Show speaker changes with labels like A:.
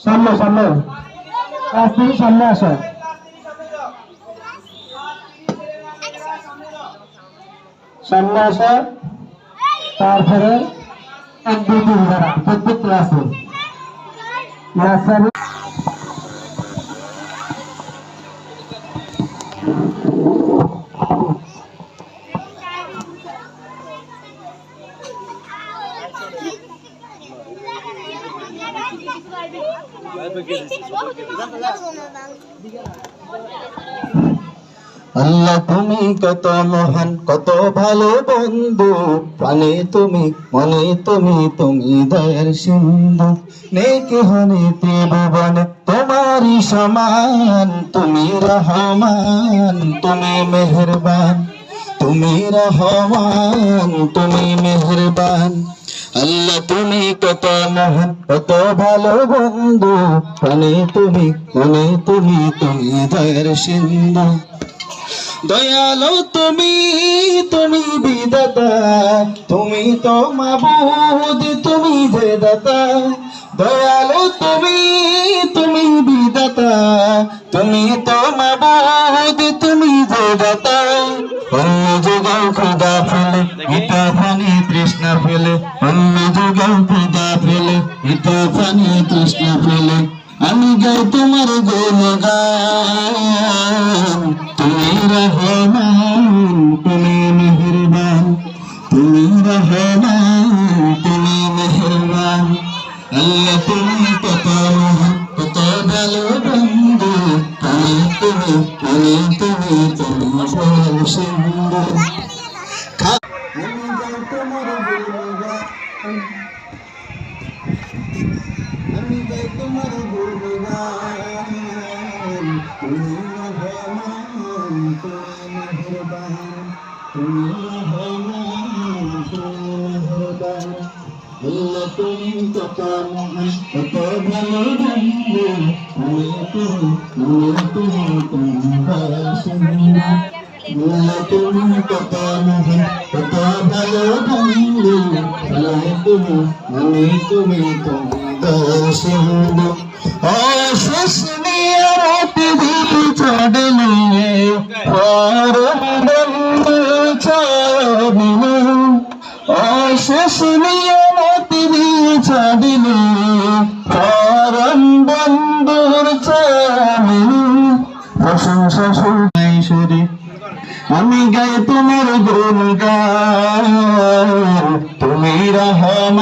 A: সামনে সামনে পাঁচ থেকে সামনে আসো। সামনে আসো, তারপরে 1 2 3 ধারা প্রত্যেক ক্লাসে নার্সারি।
B: আল্লাহ তুমি কত মহান, কত ভালো বন্ধু, প্রাণে তুমি মনে তুমি, তুমি দয়ার সিন্ধু। নেকি হনে ত্রিভুবন তোমারই সমান, তুমি রহমান তুমি মেহেরবান, তুমি রহমান তুমি মেহেরবান। আল্লাহ তুমি কত মহান, কত ভালো বন্ধু, প্রাণে তুমি মনে তুমি, তুমি দয়ার সিন্ধু। দয়ালো তুমি, তুমি বিধাতা, তুমি তো মাবুদ, তুমি যে দাতা। দয়ালো তুমি, তুমি বিধাতা, তুমি তো মাবুদ, তুমি যে দাতা। অন্য যুগেও খুদা ফেলে ইতা ফানি তৃষ্ণা ফেলে, অন্য যুগেও খুদা ফেলে ইতা ফানি তৃষ্ণা ফেলে। আমি গাই তোমার গুণগান, তুমি রহমান তুমি মেহেরবান, তুমি রহমান তুমি মেহেরবান। আল্লাহ তুমি কত মহান, কত ভালো বন্ধু, তুমি তুমি তুমি তুমি তুমি দয়ার সিন্ধু। আমি গাই তোমার গুণগান, আমি গাই তোমার গুণগান, তুমি রহমান তুমি মেহেরবান, তুমি রহমান তুমি মেহেরবান। আল্লাহ তুমি কত মহান, কত ভালো বন্ধু, তুমি তুমি তুমি তুমি দয়ার সিন্ধু। আল্লাহ তুমি কত মহান, কত ভালো বন্ধু, তুমি তুমি তুমি দয়ার সিন্ধু। অশেষ নিয়ামত দিল চড়লে, পরম বন্ধু চড়লে। অশেষ নিয়ামত দিল চড়লে, পরম বন্ধুর চড়লে। প্রশংসা শুনে আমি গাই তোমার গুণগান, তুমি রহমান।